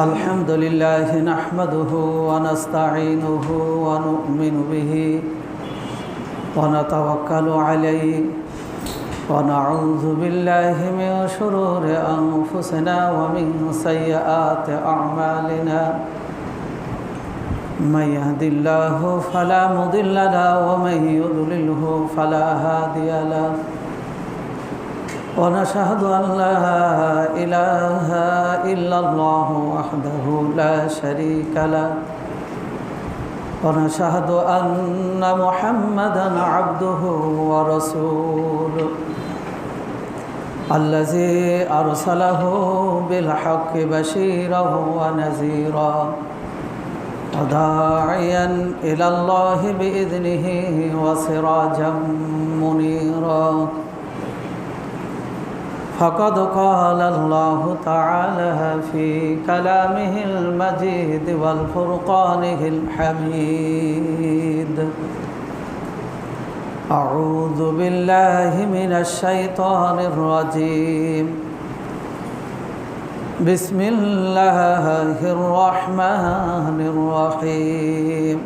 الحمد لله نحمده ونستعينه ونؤمن به ونتوكل عليه ونعوذ بالله من شرور أنفسنا ومن سيئات أعمالنا من يهد الله فلا مضل له ومن يضلله فلا هادي له ونشهد أن لا إله إلا الله وحده لا شريك له ونشهد أن محمدًا عبده ورسوله الذي أرسله بالحق بشيرا ونذيرا وداعيا إلى الله بإذنه وسراجا منيرا فقد قال الله تعالى في كلامه المجيد والفرقانه الحميد أعوذ بالله من الشيطان الرجيم بسم الله الرحمن الرحيم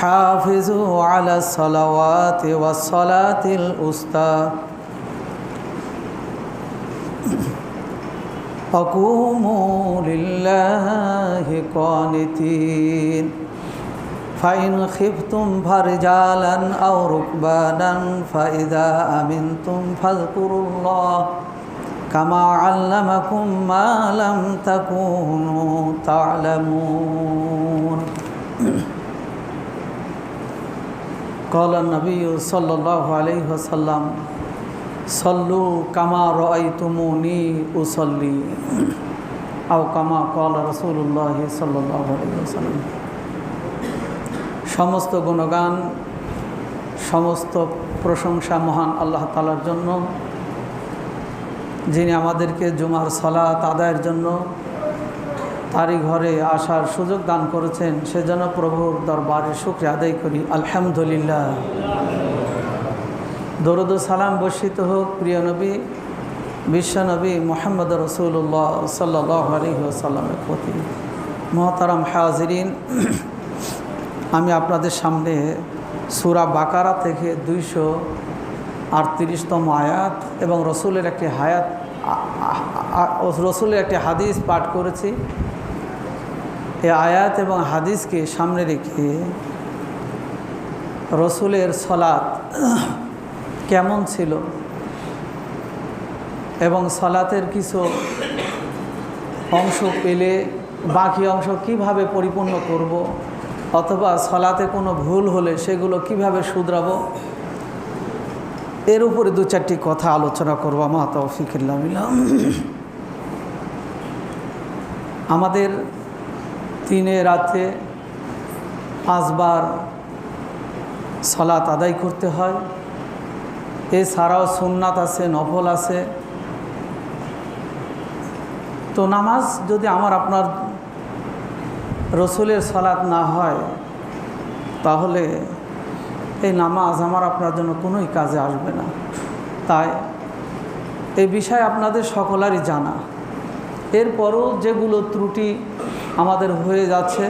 حافظوا على الصلوات والصلاة الوسطى وقوموا لله قانتين فإن خفتم فرجالا أو ركبانا فإذا أمنتم فاذكروا الله كما علمكم ما لم تكونوا تعلمون قال النبي صلى الله عليه وسلم صلوا كما رأيتموني أصلي أو كما قال رسول الله صلى الله عليه وسلم সমস্ত গুণগান সমস্ত প্রশংসা মহান আল্লাহ তাআলার জন্য, যিনি আমাদেরকে জুমার সালাত আদায়ের জন্য তারই ঘরে আসার সুযোগ দান করেছেন। সেজন্য প্রভুর দরবারে শুকরিয়া আদায় করি, আলহামদুলিল্লাহ। দরুদ ও সালাম বর্ষিত হোক প্রিয় নবী বিশ্বনবী মুহাম্মদ রাসূলুল্লাহ সাল্লাল্লাহু আলাইহি ওয়াসাল্লামের প্রতি। মুহতারাম হাজিরিন, আমি আপনাদের সামনে সূরা বাকারা থেকে 238তম আয়াত এবং রসুলের একটি হাদিস পাঠ করেছি। এই আয়াত এবং হাদিসকে সামনে রেখে রসুলের সালাত কেমন ছিল এবং সালাতের কিছু অংশ পেলে বাকি অংশ কিভাবে পরিপূর্ণ করব, অথবা সালাতে কোনো ভুল হলে সেগুলো কিভাবে শুধরাবো, এর উপরে দু চারটি কথা আলোচনা করব। মা তৌফিক ইল্লা বিল্লাহ। আমাদের দিনে রাতে 5 বার সালাত আদায় করতে হয়। এছাড়াও সুন্নাত আছে, নফল আছে। তো নামাজ যদি আপনার রসুলের সালাত না হয়, তাহলে এই নামাজ আপনার জন্য কোনোই কাজে আসবে না। তাই এই বিষয়ে আপনাদের সকলেরই জানা। এরপরও যেগুলো ত্রুটি আমাদের হয়ে যাচ্ছে,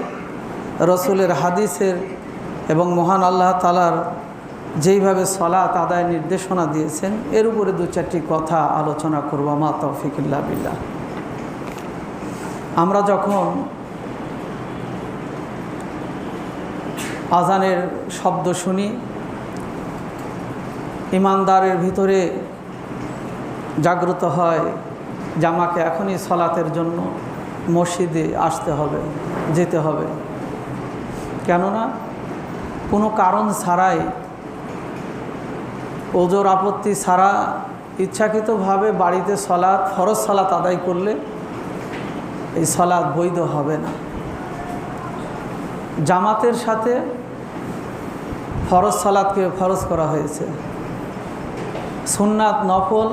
রসুলের হাদিসের এবং মহান আল্লাহ তাআলার যেইভাবে সালাত আদায় নির্দেশনা দিয়েছেন, এর উপরে দু চারটি কথা আলোচনা করব। মা তৌফিক ইল্লা বিল্লাহ। আমরা যখন আজানের শব্দ শুনি, ইমানদারের ভিতরে জাগ্রত হয় যে আমাকে এখনই সালাতের জন্য মসজিদে আসতে হবে, যেতে হবে। কেননা কোনো কারণ ছাড়াই, ওজর আপত্তি ছাড়া ইচ্ছাকৃতভাবে বাড়িতে ফরজ সালাত আদায় করলে এই সালাত বৈধ হবে না। জামাতের সাথে ফরজ সালাতকে ফরজ করা হয়েছে। সুন্নাত নফল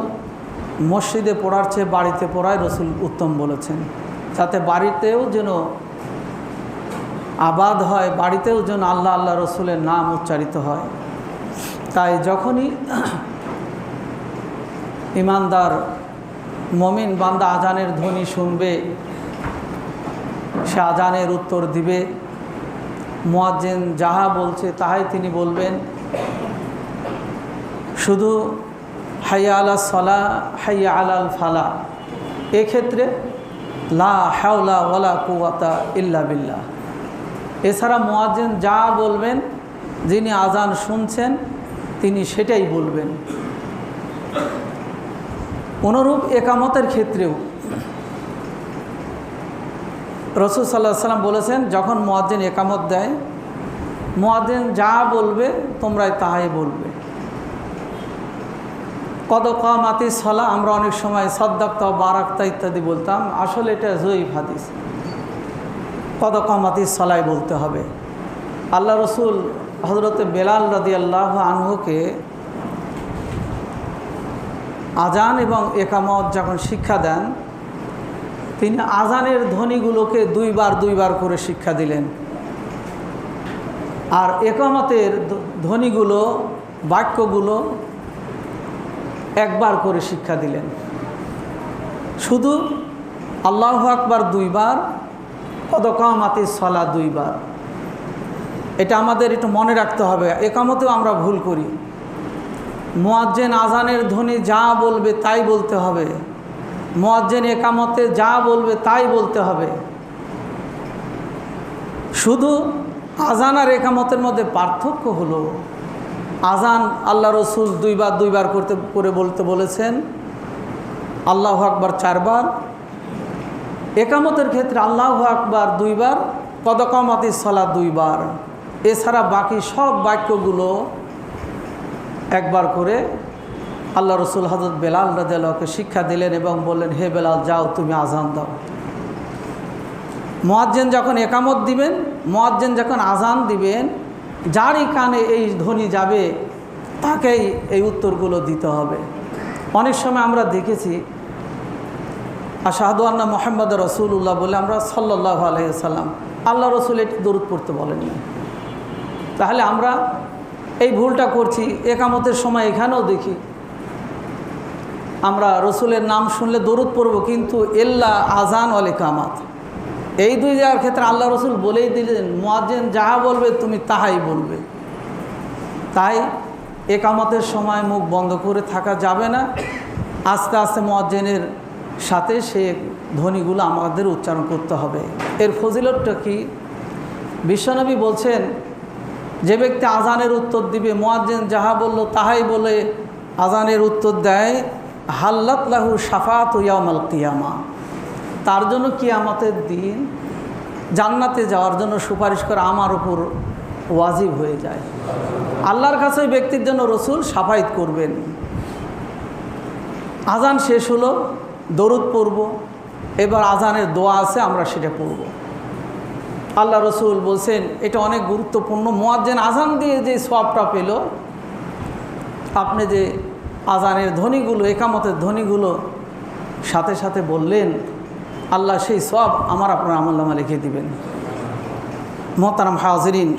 মসজিদে পড়ার চেয়ে বাড়িতে পড়াই রসুল উত্তম বলেছেন, যাতে বাড়িতেও যেন আবাদ হয়, বাড়িতেও যেন আল্লাহ আল্লাহ রসুলের নাম উচ্চারিত হয়। তাই যখনই ইমানদার মুমিন বান্দা আজানের ধ্বনি শুনবে, সে আজানের উত্তর দিবে, মুয়াজ্জিন যাহা বলছে তাহাই তিনি বলবেন। শুধু হাইয়া আলাস সালাহ হাইয়া আলাল ফালাহ, এক্ষেত্রে লা হাওলা ওয়ালা কুওয়াতা ইল্লা বিল্লাহ। এছাড়া মুয়াজ্জিন যা বলবেন, যিনি আজান শুনছেন তিনি সেটাই বলবেন। অনুরূপ একামতের ক্ষেত্রেও রাসূল সাল্লাল্লাহু আলাইহি ওয়াসাল্লাম বলেছেন, যখন মুয়াজ্জিন একামত দেয়, মুয়াজ্জিন যা বলবে তোমরাই তাহাই বলবে। কদ কামাতিস সালাহ, আমরা অনেক সময় সাদ্দাক্তা বারাকতা ইত্যাদি বলতাম, আসলে এটা যঈফ হাদিস। কদ কামাতিস সালাহ বলতে হবে। আল্লাহ রসুল হযরতে বেলাল রাদিয়াল্লাহু আনহুকে আজান এবং একামত যখন শিক্ষা দেন, তিনি আজানের ধ্বনিগুলোকে দুইবার করে শিক্ষা দিলেন, আর একামতের ধ্বনিগুলো, বাক্যগুলো একবার করে শিক্ষা দিলেন। শুধু আল্লাহু আকবার দুইবার, কদ কামাতিস সালাহ দুইবার। এটা আমাদের একটু মনে রাখতে হবে। একামতেও আমরা ভুল করি। মুয়াজ্জিন আজানের ধ্বনি যা বলবে তাই বলতে হবে, মুয়াজ্জিন একামতে যা বলবে তাই বলতে হবে। শুধু আজান আর একামতের মধ্যে পার্থক্য হলো, আজান আল্লাহ রসুল দুইবার করে বলতে বলেছেন, আল্লাহু আকবার 4 বার। একামতের ক্ষেত্রে আল্লাহু আকবার 2 বার, কদ কামাতিস সালাহ 2 বার। এছাড়া বাকি সব বাক্যগুলো একবার করে আল্লাহ রসুল হযরত বেলাল রাদিয়াল্লাহুকে শিক্ষা দিলেন এবং বললেন, হে বেলাল, যাও তুমি আজান দাও। মুয়াজ্জিন যখন একামত দিবেন, মুয়াজ্জিন যখন আজান দিবেন, যারই কানে এই ধ্বনি যাবে তাকেই এই উত্তরগুলো দিতে হবে। অনেক সময় আমরা দেখেছি আশহাদু আন্না মুহাম্মাদুর রাসূলুল্লাহ বলে আমরা সাল্লাল্লাহু আলাইহি ওয়াসাল্লাম, আল্লাহ রসুল এটি দরুদ পড়তে বলেননি। তাহলে আমরা এই ভুলটা করছি। একামতের সময় এখানেও দেখি আমরা রসুলের নাম শুনলে দরুদ পড়ব, কিন্তু ইল্লা আজান ওয়াল ইকামাত, এই 2 জায়গার ক্ষেত্রে আল্লাহ রসুল বলেই দিলেন, মুয়াজ্জিন যাহা বলবে তুমি তাহাই বলবে। তাই একামতের সময় মুখ বন্ধ করে থাকা যাবে না। আস্তে আস্তে মুয়াজ্জিনের সাথে সে ধ্বনিগুলো আমাদের উচ্চারণ করতে হবে। এর ফজিলতটা কি? বিশ্বনবী বলছেন, যে ব্যক্তি আজানের উত্তর দিবে, মুয়াজ্জিন যাহা বলল তাহাই বলে আজানের উত্তর দেয়, হাল্লাত লাহু শাফাআতু ইয়াউমাল কিয়ামা, তার জন্য কিয়ামতের দিন জান্নাতে যাওয়ার জন্য সুপারিশ করা আমার উপর ওয়াজিব হয়ে যায়। আল্লাহর কাছে ওই ব্যক্তির জন্য রসুল শাফায়াত করবেন। আজান শেষ হলো, দরুদ পড়ব, এবার আজানের দোয়া আছে, আমরা সেটা পড়ব। আল্লাহ রসুল বলছেন এটা অনেক গুরুত্বপূর্ণ। মুয়াজ্জিন আজান দিয়ে যে সওয়াবটা পেল, আপনি যে আজানের ধ্বনিগুলো, একামতের ধ্বনিগুলো সাথে সাথে বললেন, আল্লাহ সেই সওয়াব আমার আপনার আমলনামায় লিখে দিবেন। মোহতারাম হাজিরিন,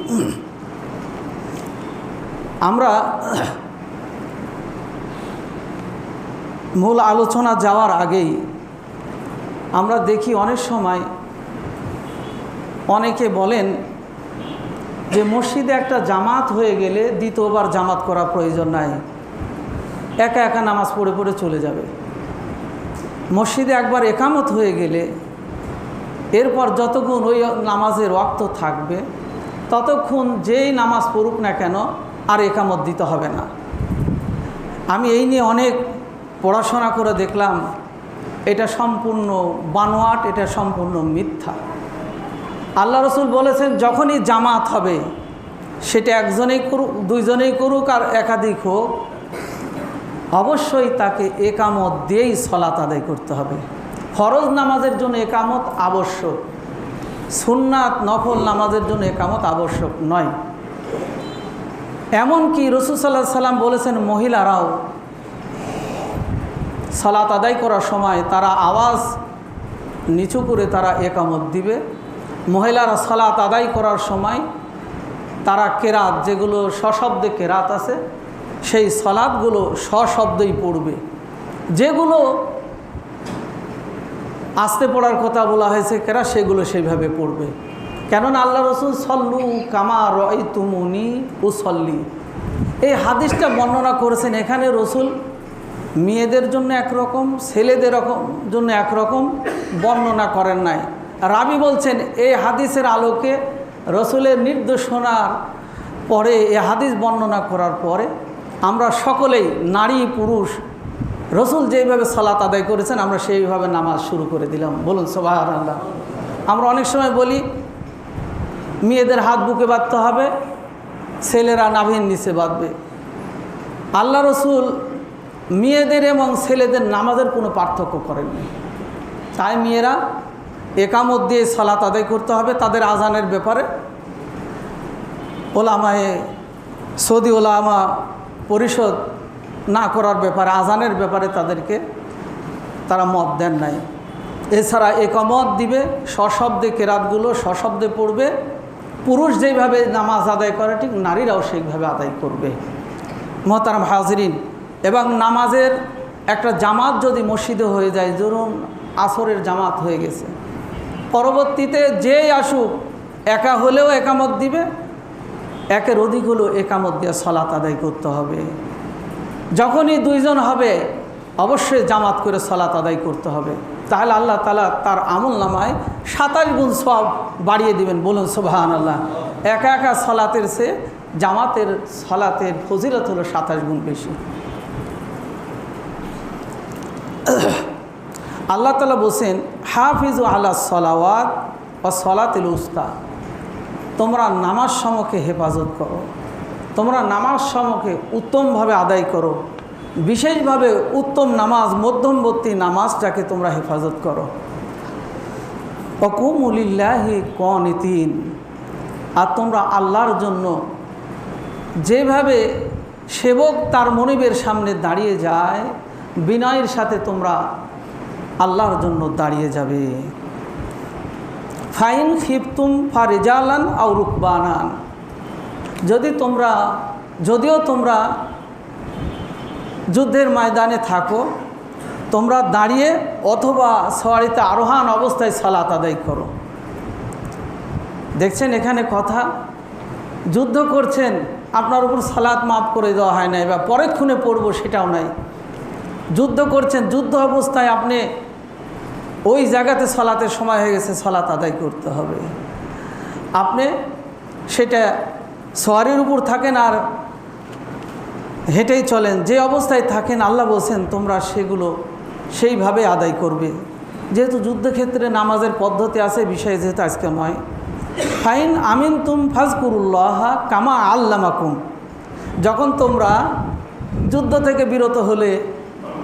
আমরা মূল আলোচনা যাওয়ার আগেই আমরা দেখি অনেক সময় অনেকে বলেন যে মসজিদে একটা জামাত হয়ে গেলে দ্বিতীয়বার জামাত করা প্রয়োজন নাই, একা একা নামাজ পড়ে পড়ে চলে যাবে। মসজিদে একবার একামত হয়ে গেলে এরপর যতক্ষণ ওই নামাজের ওয়াক্ত থাকবে ততক্ষণ যেই নামাজ পড়ুক না কেন আর একামত দিতে হবে না। আমি এই নিয়ে অনেক পড়াশোনা করে দেখলাম এটা সম্পূর্ণ বানোয়াট, এটা সম্পূর্ণ মিথ্যা। আল্লাহ রসুল বলেছেন যখনই জামাত হবে, সেটা একজনেই করুক, দুইজনেই করুক আর একাধিক হোক, অবশ্যই তাকে একামত দিয়েই সলাত আদায় করতে হবে। ফরজ নামাজের জন্য একামত আবশ্যক, সুন্নাত নফল নামাজের জন্য একামত আবশ্যক নয়। এমনকি রাসূল সাল্লাল্লাহু আলাইহি সাল্লাম বলেছেন মহিলারাও সালাত আদায় করার সময় তারা আওয়াজ নিচু করে তারা একামত দিবে। মহিলারা সালাত আদায় করার সময় তারা কেরাত, যেগুলো সশব্দে কেরাত আছে, সেই সালাতগুলো সশব্দেই পড়বে। যেগুলো আস্তে পড়ার কথা বলা হয়েছে কেরা সেগুলো সেইভাবে পড়বে। কেননা আল্লাহ রসুল সল্লু কামা রাআইতুমুনি উসল্লি এই হাদিসটা বর্ণনা করেছেন। এখানে রসুল মেয়েদের জন্য একরকম, ছেলেদের জন্য একরকম বর্ণনা করেন নাই। রাবি বলছেন এই হাদিসের আলোকে রসুলের নির্দেশনার পরে এই হাদিস বর্ণনা করার পরে আমরা সকলেই নারী পুরুষ রসুল যেইভাবে সালাত আদায় করেছেন আমরা সেইভাবে নামাজ শুরু করে দিলাম। বলুন সুবহানাল্লাহ। আমরা অনেক সময় বলি মেয়েদের হাত বুকে বাঁধতে হবে, ছেলেরা নাভির নিচে বাঁধবে। আল্লাহ রসুল মেয়েদের এবং ছেলেদের নামাজের কোনো পার্থক্য করেননি। তাই মেয়েরা একামত দিয়ে সালাত আদায় করতে হবে। তাদের আজানের ব্যাপারে ওলামায়ে সৌদি ওলামা পরিষদ না করার ব্যাপারে, আজানের ব্যাপারে তারা মত দেন নাই। এছাড়া একামত দিবে, সশব্দে কেরাতগুলো সশব্দে পড়বে। পুরুষ যেইভাবে নামাজ আদায় করে ঠিক নারীরাও সেইভাবে আদায় করবে। মোহতারাম হাজরিন, এবং নামাজের একটা জামাত যদি মসজিদে হয়ে যায়, ধরুন আসরের জামাত হয়ে গেছে, পরবর্তীতে যেই আসুক একা হলেও একামত দিবে, একের অধিক হলেও একামত দিয়ে সালাত আদায় করতে হবে। যখনই দুইজন হবে অবশ্যই জামাত করে সালাত আদায় করতে হবে। তাহলে আল্লাহ তাআলা তার আমল নামায় 27 গুণ সওয়াব বাড়িয়ে দিবেন। বলুন সুবহানাল্লাহ। একা একা সালাতের চেয়ে জামাতের সালাতের ফজিলত হলো 27 গুণ বেশি। আল্লাহ তাআলা বলেন হাফিজু আলা সলাওয়াত ওয়া সলাতিল উস্তা, তোমরা নামাজ সমূহকে হেফাজত করো, তোমরা নামাজ সমূহকে উত্তমভাবে আদায় করো, বিশেষভাবে উত্তম নামাজ মধ্যমবর্তী নামাজটাকে তোমরা হেফাজত করো। ওয়াকুমু লিল্লাহি কানিতিন, আর তোমরা আল্লাহর জন্য যেভাবে সেবক তার মনিবের সামনে দাঁড়িয়ে যায় বিনয়ের সাথে তোমরা আল্লাহর জন্য দাঁড়িয়ে যাবে। ফাইন খিফতুম ফারিজালান আও রুকবানান, যদিও তোমরা যুদ্ধের ময়দানে থাকো, তোমরা দাঁড়িয়ে অথবা সওয়ারিতে আরোহণ অবস্থায় সালাত আদায় করো। দেখছেন এখানে কথা, যুদ্ধ করছেন, আপনার উপর সালাত মাফ করে দেওয়া হয় নাই বা পরেক্ষণে পড়ব সেটাও নাই। যুদ্ধ করছেন, যুদ্ধ অবস্থায় আপনি ওই জায়গাতে সালাতের সময় হয়ে গেছে, সালাত আদায় করতে হবে। আপনি সেটা সওয়ারির উপর থাকেন আর হেঁটেই চলেন, যে অবস্থায় থাকেন আল্লাহ বলছেন তোমরা সেগুলো সেইভাবে আদায় করবে। যেহেতু যুদ্ধক্ষেত্রে নামাজের পদ্ধতি আছে, বিষয়ে যেহেতু আজকে নয়। ফাইন আমিন তুম ফাজকুরুল্লাহ কামা আল্লামাকুম, যখন তোমরা যুদ্ধ থেকে বিরত হলে,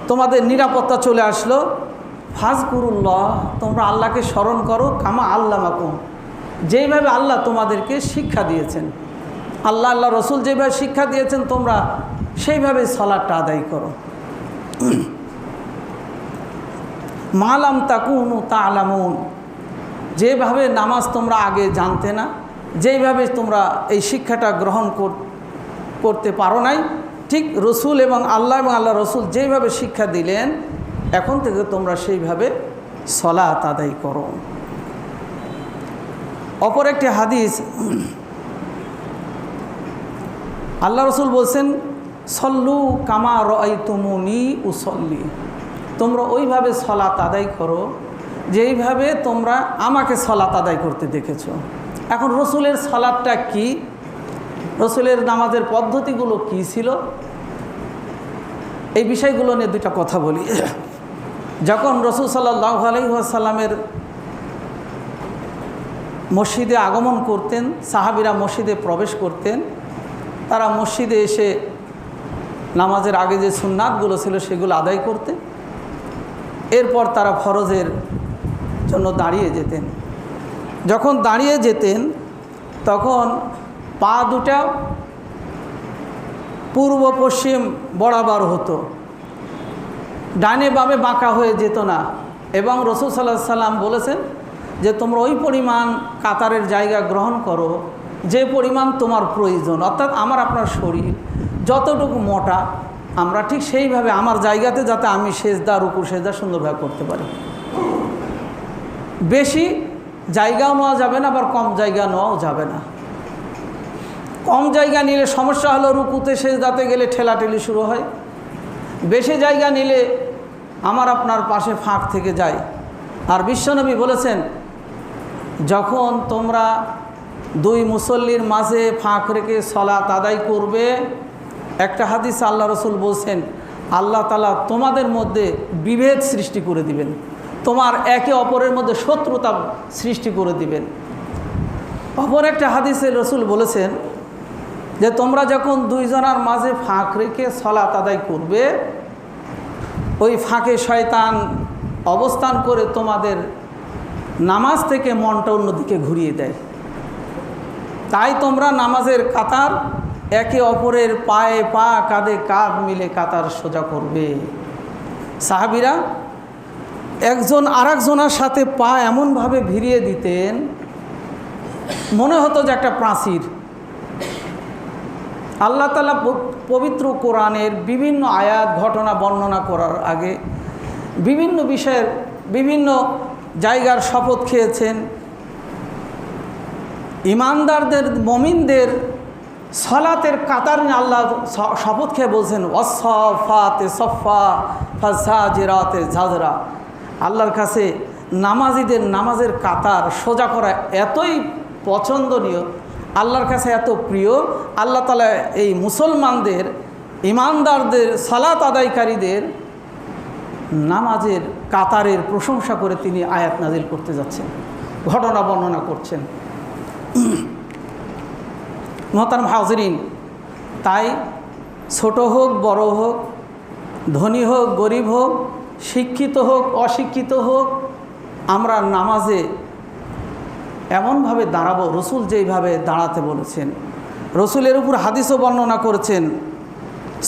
তোমাদের নিরাপত্তা চলে আসলো, ফাজকুরুল্লাহ, তোমরা আল্লাহকে স্মরণ করো, কামা আল্লামাকুম, যেইভাবে আল্লাহ তোমাদেরকে শিক্ষা দিয়েছেন। আল্লাহ রসুল যেভাবে শিক্ষা দিয়েছেন তোমরা সেইভাবে সালাতটা আদায় করো। মালাম তাকুনু তা'লামুন, যেভাবে নামাজ তোমরা আগে জানতে না, যেইভাবে তোমরা এই শিক্ষাটা গ্রহণ করতে পারো নাই, ঠিক রসুল এবং আল্লাহ রসুল যেইভাবে শিক্ষা দিলেন এখন থেকে তোমরা সেইভাবে সালাত আদায় করো। অপর একটি হাদিস আল্লাহ রসুল বলছেন সল্লু কামা রাআইতুমুনি উসল্লি, তোমরা ওইভাবে সালাত আদায় করো যেইভাবে তোমরা আমাকে সালাত আদায় করতে দেখেছো। এখন রসুলের সালাতটা কি, রসুলের নামাজের পদ্ধতিগুলো কি ছিল, এই বিষয়গুলো নিয়ে দুইটা কথা বলি। যখন রসুল সাল্লাল্লাহু আলাইহি ওয়াসাল্লামের মসজিদে আগমন করতেন, সাহাবীরা মসজিদে প্রবেশ করতেন, তারা মসজিদে এসে নামাজের আগে যে সুন্নাতগুলো ছিল সেগুলো আদায় করতেন, এরপর তারা ফরজের জন্য দাঁড়িয়ে যেতেন। যখন দাঁড়িয়ে যেতেন তখন পা দুটা পূর্ব পশ্চিম বরাবর হতো, ডানে বামে বাঁকা হয়ে যেত না। এবং রাসূল সাল্লাল্লাহু আলাইহি সাল্লাম বলেছেন যে তোমরা ওই পরিমাণ কাতারের জায়গা গ্রহণ করো যে পরিমাণ তোমার প্রয়োজন, অর্থাৎ আপনার শরীর যতটুকু মোটা আমরা ঠিক সেইভাবে আমার জায়গাতে যাতে আমি সেজদা রুকু সেজদা সুন্দরভাবে করতে পারি। বেশি জায়গাও নেওয়া যাবে না, আবার কম জায়গা নেওয়াও যাবে না। কম জায়গা নিলে সমস্যা হলো রুকুতে সেজদাতে গেলে ঠেলাঠেলি শুরু হয়। বেশি জায়গা নিলে আমার আপনার পাশে ফাঁক থেকে যায়। আর বিশ্বনবী বলেছেন, যখন তোমরা দুই মুসল্লির মাঝে ফাঁক রেখে সালাত আদায় করবে, একটা হাদিস আল্লাহ রসুল বলছেন, আল্লাহ তাআলা তোমাদের মধ্যে বিভেদ সৃষ্টি করে দিবেন, তোমার একে অপরের মধ্যে শত্রুতা সৃষ্টি করে দিবেন। অপর একটা হাদিসে রসুল বলেছেন যে তোমরা যখন দুইজনের মাঝে ফাঁক রেখে সালাত আদায় করবে, ওই ফাঁকে শয়তান অবস্থান করে তোমাদের নামাজ থেকে মনটা অন্যদিকে ঘুরিয়ে দেয়। তাই তোমরা নামাজের কাতার একে অপরের পায়ে পা, কাঁধে কাঁধ মিলে কাতার সোজা করবে। সাহাবীরা একজন আরেকজনের সাথে পা এমনভাবে ভিড়িয়ে দিতেন, মনে হতো যে একটা প্রাচীর। আল্লাহ তাআলা পবিত্র কোরআনের বিভিন্ন আয়াত ঘটনা বর্ণনা করার আগে বিভিন্ন বিষয়ের বিভিন্ন জায়গার শপথ খেয়েছেন। ইমানদারদের, মুমিনদের সালাতের কাতার নিয়ে আল্লাহ শপথ খেয়ে বলছেন, ওয়াসসাফাতে সফা ফাজাজিরাতে জাজরা। আল্লাহর কাছে নামাজিদের নামাজের কাতার সোজা করা এতই পছন্দনীয়, আল্লাহর কাছে এত প্রিয়। আল্লাহ তাআলা এই মুসলমানদের, ইমানদারদের, সালাত আদায়কারীদের নামাজের কাতারের প্রশংসা করে তিনি আয়াত নাজিল করতে যাচ্ছেন, ঘটনা বর্ণনা করছেন। মুহতারাম হাজিরিন, তাই ছোট হোক বড় হোক, ধনী হোক গরিব হোক, শিক্ষিত হোক অশিক্ষিত হোক, আমরা নামাজে এমনভাবে দাঁড়াবো রসুল যেইভাবে দাঁড়াতে বলেছেন। রসুলের উপর হাদিসও বর্ণনা করেছেন,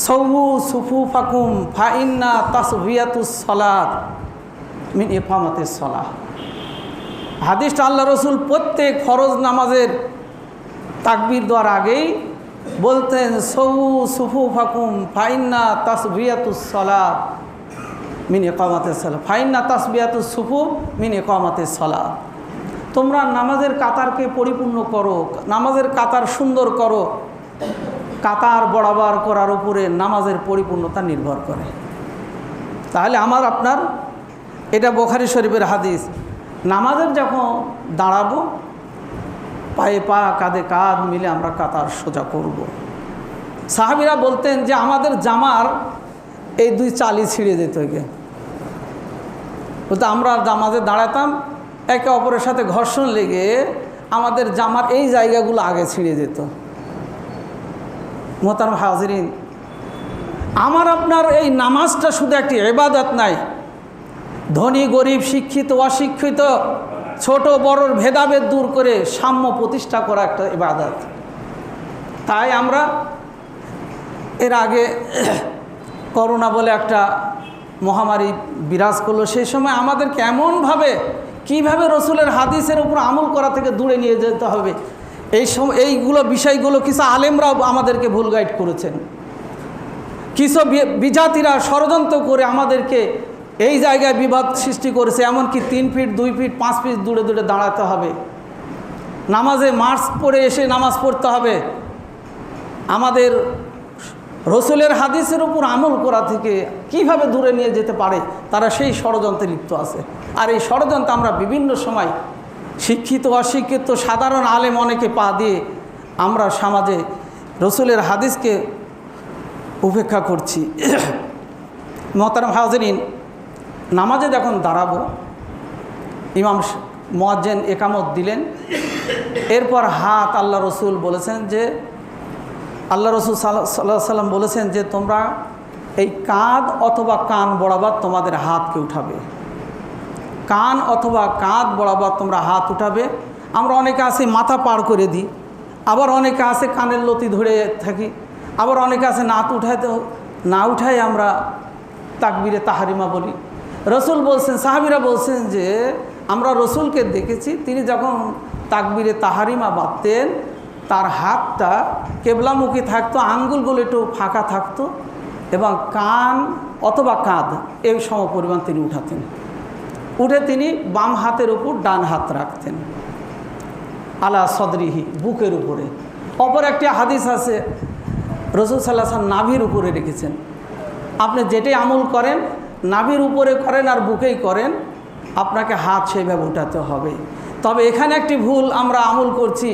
সৌহু সুফুফাকুম ফাইন্না তাসবিয়াতুস সালাত মিন ইকামাতিস সালাহ। হাদিসটা আল্লাহ রসুল প্রত্যেক ফরজ নামাজের তাকবীর দেওয়ার আগেই বলতেন, সৌহু সুফুফাকুম ফাইন্না তাসবিয়াতুস সালাত মিন ইকামাতিস সালাহ, ফাইন্না তাসবিয়াতুস সুফুফ মিন ইকামাতিস সালাহ। তোমরা নামাজের কাতারকে পরিপূর্ণ করো, নামাজের কাতার সুন্দর করো। কাতার বরাবর করার উপরে নামাজের পরিপূর্ণতা নির্ভর করে। তাহলে আমার আপনার, এটা বুখারী শরীফের হাদিস, নামাজের যখন দাঁড়াবো পায়ে পা কাঁধে কাঁধ মিলে আমরা কাতার সোজা করব। সাহাবীরা বলতেন যে আমাদের জামার এই দুই চালি ছিঁড়ে যেত। বলতে আমরা নামাজে দাঁড়াতাম, একে অপরের সাথে ঘর্ষণ লেগে আমাদের জামার এই জায়গাগুলো আগে ছিঁড়ে যেত। মুহতারাম হাজিরিন, আমার আপনার এই নামাজটা শুধু একটি ইবাদত নাই, ধনী গরিব শিক্ষিত অশিক্ষিত ছোট বড়র ভেদাভেদ দূর করে সাম্য প্রতিষ্ঠা করা একটা ইবাদত। তাই আমরা এর আগে করোনা বলে একটা মহামারী বিরাজ করলো, সেই সময় আমাদেরকে এমনভাবে কিভাবে রসুলের হাদিসের উপর আমল করা থেকে দূরে নিয়ে যেতে হবে, এইগুলো বিষয়গুলো কিছু আলেমরাও আমাদেরকে ভুল গাইড করেছেন। কিছু বিজাতিরা ষড়যন্ত্র করে আমাদেরকে এই জায়গায় বিবাদ সৃষ্টি করেছে, এমনকি 3 ফিট 2 ফিট 5 ফিট দূরে দূরে দাঁড়াতে হবে, নামাজে মাস্ক পরে এসে নামাজ পড়তে হবে। আমাদের রসুলের হাদিসের উপর আমল করা থেকে কিভাবে দূরে নিয়ে যেতে পারে, তারা সেই ষড়যন্ত্রে লিপ্ত আছে। আর এই ষড়যন্ত্র আমরা বিভিন্ন সময় শিক্ষিত অশিক্ষিত সাধারণ আলেম অনেকে পা দিয়ে আমরা সমাজে রসুলের হাদিসকে উপেক্ষা করছি। মুহতারাম হাজিরিন, নামাজে যখন দাঁড়াবো, ইমাম মুয়াজ্জিন একামত দিলেন, এরপর হাত আল্লাহ রসুল বলেছেন যে, আল্লাহ রসুল সাল্লাল্লাহু আলাইহি সাল্লাম বলেছেন যে তোমরা এই কাঁধ অথবা কান বরাবর তোমাদের হাতকে উঠাবে, কান অথবা কাঁধ বরাবর তোমরা হাত উঠাবে। আমরা অনেকে আছে মাথা পার করে দিই, আবার অনেকে আছে কানের লতি ধরে থাকি, আবার অনেকে আছে না উঠাই আমরা তাকবীরে তাহরিমা বলি। রসুল বলছেন, সাহাবীরা বলছেন যে আমরা রসুলকে দেখেছি, তিনি যখন তাকবীরে তাহরিমা বাঁধতেন তার হাতটা কেবলামুখী থাকতো, আঙ্গুলগুলো একটু ফাঁকা থাকতো এবং কান অথবা কাঁধ এই সমপরিমাণ তিনি উঠাতেন। উঠে তিনি বাম হাতের উপর ডান হাত রাখতেন, আলা সদরিহি, বুকের উপরে। অপর একটি হাদিস আছে রাসূল সাল্লাল্লাহু আলাইহি ওয়াসাল্লাম নাভির উপরে রেখেছেন। আপনি যেটাই আমল করেন নাভির উপরে করেন আর বুকেই করেন, আপনাকে হাত সেইভাবে উঠাতে হবে। তবে এখানে একটি ভুল আমরা আমল করছি,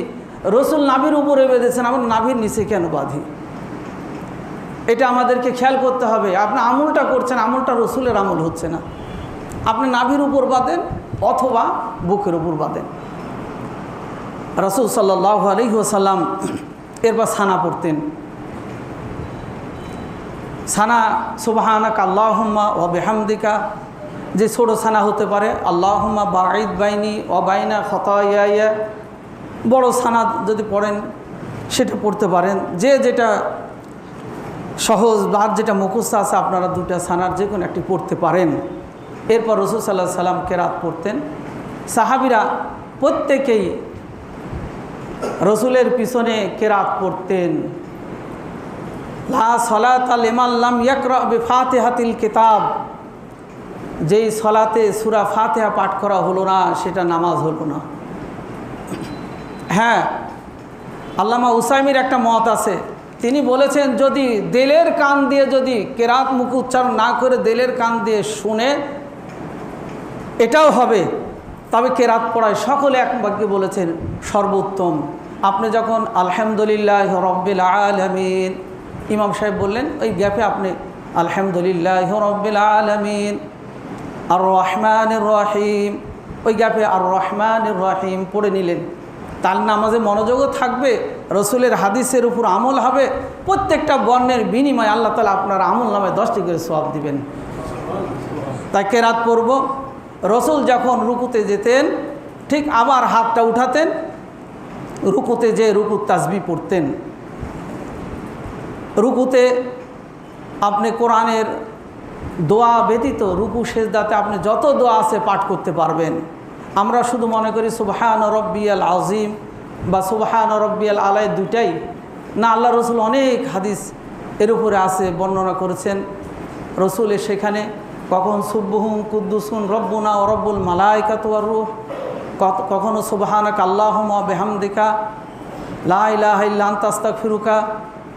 রাসূল নাভির উপরে বেঁধেছেন, আমরা নাভির নিচে কেন বাঁধি? এটা আমাদেরকে খেয়াল করতে হবে। আপনি আমলটা করছেন, আমলটা রাসূলের আমল হচ্ছে না। আপনি নাভির উপর বাঁধেন অথবা বুকের উপর বাঁধেন। রাসূল সাল্লাল্লাহু আলাইহি ওয়াসাল্লাম এরপর সানা পড়তেন। সানা সুবহানাকা আল্লাহুম্মা ওয়া বিহামদিকা, যে ছোটো সানা হতে পারে আল্লাহুম্মা বাঈদ বাইনি ওয়া বাইনা খতায়ায়া। বড় সানা যদি পড়েন সেটা পড়তে পারেন, যে যেটা সহজ বা যেটা মুখস্থ আছে আপনারা দুটা সানার যে কোনো একটি পড়তে পারেন। এরপর রাসূল সাল্লাল্লাহু আলাইহি ওয়াসাল্লাম কেরাত পড়তেন। সাহাবীরা প্রত্যেকেই রসুলের পিছনে কেরাত পড়তেন। লা সলাতা লিমান লাম ইয়াকরা বিফাতিহাতিল কিতাব, যেই সলাতে সূরা ফাতিহা পাঠ করা হলো না সেটা নামাজ হলো না। হ্যাঁ, আল্লামা উসাইমির একটা মত আছে, তিনি বলেছেন যদি দিলের কান দিয়ে যদি কেরাত মুখ উচ্চারণ না করে দিলের কান দিয়ে শুনে এটাও হবে, তবে কেরাত পড়ায় সকলে এক বাক্যে বলেছেন সর্বোত্তম। আপনি যখন আলহামদুলিল্লাহ রব্বিল আলামিন, ইমাম সাহেব বললেন ওই গ্যাপে আপনি আলহামদুলিল্লাহ রব্বিল আলামিন আর রহমানির রহিম, ওই গ্যাপে আর রহমানির রহিম পড়ে নিলেন। তার নামাজে মনোযোগও থাকবে, রসুলের হাদিসের উপর আমল হবে, প্রত্যেকটা বর্ণের বিনিময়ে আল্লাহ তাআলা আপনার আমল নামায় 10টি করে সওয়াব দিবেন। তাই কেরাত পড়ব। রসুল যখন রুকুতে যেতেন ঠিক আবার হাতটা উঠাতেন, রুকুতে যে রুকুর তাসবিহ পড়তেন। রুকুতে আপনি কোরআনের দোয়া ব্যতীত রুকু সেজদাতে আপনি যত দোয়া আছে পাঠ করতে পারবেন। আমরা শুধু মনে করি সুবহান রব্বিয়াল আযীম বা সুবহান রব্বিয়াল আলাই, দুটাই না। আল্লাহ রসুল অনেক হাদিস এর উপরে আছে, বর্ণনা করেছেন। রসুলের সেখানে কখন সুবহুন কুদ্দুসুন রব্বুনা ও রব্বুল মালাইকাতু ওয়ার রূহ, কখনো সুবহানাকা আল্লাহুম্মা ওয়া বিহামদিকা লা ইলাহা ইল্লা আনতা আস্তাগফিরুকা,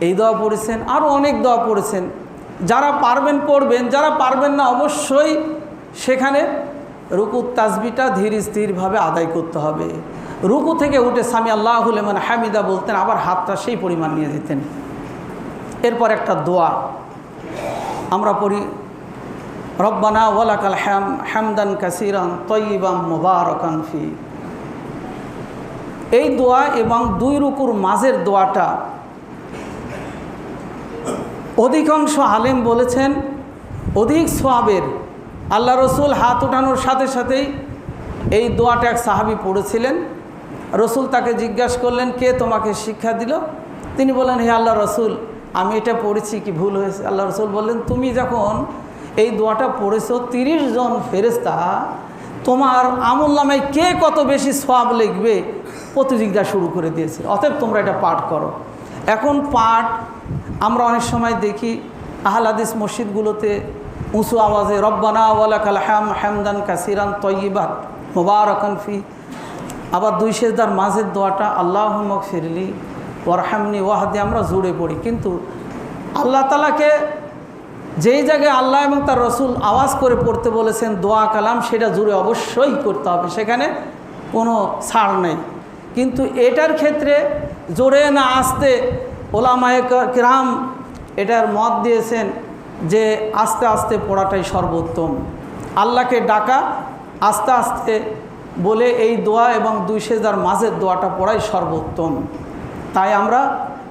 এই দোয়া পড়েছেন। আরও অনেক দোয়া পড়েছেন। যারা পারবেন পড়বেন, যারা পারবেন না অবশ্যই সেখানে রুকুর তাসবিহটা ধীর স্থিরভাবে আদায় করতে হবে। রুকু থেকে উঠে সামি আল্লাহু লিমান হামিদা বলতেন, আবার হাতটা সেই পরিমাণ নিয়ে যেতেন। এরপর একটা দোয়া আমরা পড়ি, রব্বানা ওয়ালাকাল হামদান কাসীরান তাইয়িবান মুবারাকান ফি। এই দোয়া এবং দুই রুকুর মাঝের দোয়াটা অধিকাংশ আলেম বলেছেন অধিক সওয়াবের। আল্লাহ রসুল হাত উঠানোর সাথে সাথেই এই দোয়াটা এক সাহাবী পড়েছিলেন। রসুল তাকে জিজ্ঞাসা করলেন, কে তোমাকে শিক্ষা দিল? তিনি বললেন, হে আল্লাহ রসুল, আমি এটা পড়েছি, কি ভুল হয়েছে? আল্লাহ রসুল বললেন, তুমি যখন এই দোয়াটা পড়েছো 30 জন ফেরেশতা তোমার আমলনামায় কে কত বেশি সওয়াব লিখবে প্রতিযোগিতা শুরু করে দিয়েছে, অতএব তোমরা এটা পাঠ করো। এখন পাঠ আমরা অনেক সময় দেখি আহলে হাদিস মসজিদগুলোতে উঁচু আওয়াজে রব্বানা ওয়ালাকাল হামদান কাসীরান তাইয়িবান মুবারাকান ফি, আবার দুই সেজদার মাঝের দোয়াটা আল্লাহুম্মা গফিরলি ওয়ারহামনি ওয়াহদি আমরা জুড়ে পড়ি। কিন্তু আল্লাহ তাআলাকে যেই জায়গায় আল্লাহ এবং তার রসুল আওয়াজ করে পড়তে বলেছেন দোয়া কালাম, সেটা জুড়ে অবশ্যই করতে হবে, সেখানে কোনো ছাড় নেই। কিন্তু এটার ক্ষেত্রে জোরে না আস্তে ওলামায়ে কিরাম এটার মত দিয়েছেন যে আস্তে আস্তে পড়াটাই সর্বোত্তম। আল্লাহকে ডাকা আস্তে আস্তে বলে এই দোয়া এবং দুই সেজদার মাঝের দোয়াটা পড়াই সর্বোত্তম। তাই আমরা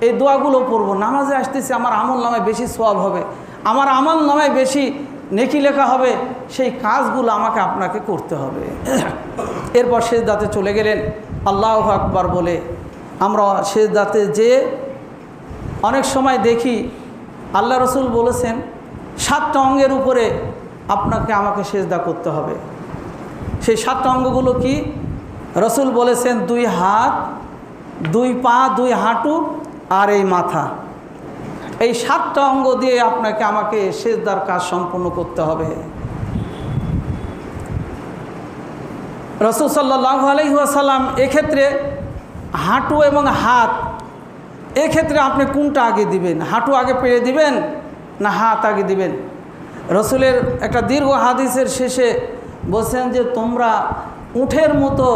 এই দোয়াগুলো পড়ব। নামাজে আসতেছি, আমার আমল নামায় বেশি সওয়াব হবে, আমার আমল নামায় বেশি নেকি লেখা হবে, সেই কাজগুলো আমাকে আপনাকে করতে হবে। এরপর সেজদাতে চলে গেলেন আল্লাহু আকবার বলে। আমরা সেজদাতে যে অনেক সময় দেখি আল্লাহ রসুল বলেছেন 7টা অঙ্গের উপরে আপনাকে আমাকে সেজদা করতে হবে। সেই 7টা অঙ্গগুলো কি? রসুল বলেছেন 2 হাত, 2 পা, 2 হাঁটু আর এই মাথা। এই 7টা অঙ্গ দিয়ে আপনাকে আমাকে সেজদার কাজ সম্পন্ন করতে হবে। রাসূল সাল্লাল্লাহু আলাইহি ওয়াসাল্লাম এক্ষেত্রে হাঁটু এবং হাত, এক্ষেত্রে আপনি কোনটা আগে দিবেন? হাঁটু আগে পেরে দিবেন না হাত আগে দিবেন? রসুলের একটা দীর্ঘ হাদিসের শেষে বলছেন যে তোমরা উটের মতো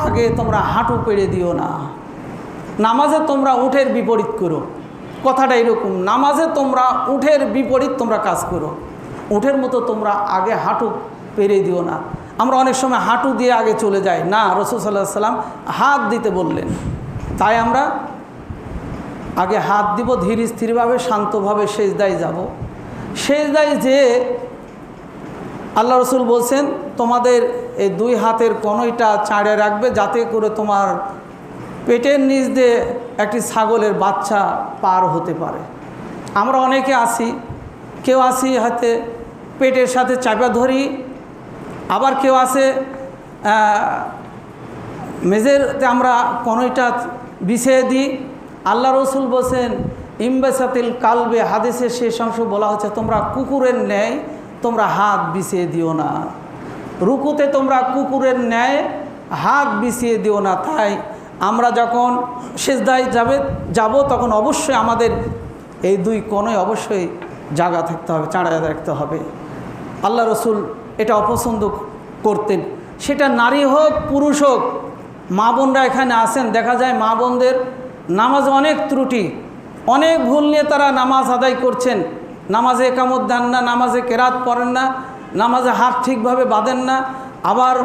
আগে তোমরা হাঁটু পেরে দিও না, নামাজে তোমরা উটের বিপরীত করো। কথাটা এরকম, নামাজে তোমরা উটের বিপরীত তোমরা কাজ করো, উটের মতো তোমরা আগে হাঁটু পেরে দিও না। আমরা অনেক সময় হাঁটু দিয়ে আগে চলে যাই, না, রাসূল সাল্লাল্লাহু আলাইহি ওয়াসাল্লাম হাত দিতে বললেন। তাই আমরা আগে হাত দিব, ধীর স্থিরভাবে শান্তভাবে সেজদায় যাব। সেজদায় যে আল্লাহ রসুল বলছেন তোমাদের এই দুই হাতের কনুইটা চাড়ে রাখবে, যাতে করে তোমার পেটের নিচ দিয়ে একটি ছাগলের বাচ্চা পার হতে পারে। আমরা অনেকে আসি, কেউ আসি হাতে পেটের সাথে চাপা ধরি, আবার কেউ আসে মেঝেতে আমরা কনুইটা বিছিয়ে দিই। আল্লাহ রসুল বলছেন ইমবাসাতিল কালবে, হাদিসের শেষ অংশ বলা হচ্ছে তোমরা কুকুরের ন্যায় তোমরা হাত বিছিয়ে দিও না, রুকুতে তোমরা কুকুরের ন্যায় হাত বিছিয়ে দিও না। তাই আমরা যখন সিজদায় যাব তখন অবশ্যই আমাদের এই দুই কোণে অবশ্যই জায়গা থাকতে হবে, চাঁড়ায় রাখতে হবে। আল্লাহ রসুল এটা অপছন্দ করতেন, সেটা নারী হোক পুরুষ হোক। মা বোনরা এখানে আসেন, দেখা যায় মা বোনদের নামাজ অনেক ত্রুটি, অনেক ভুল নিয়ে তারা নামাজ আদায় করছেন। নামাজে একামত দেন না, নামাজে কেরাত পড়েন না, নামাজে হাত ঠিকভাবে বাঁধেন না, আবার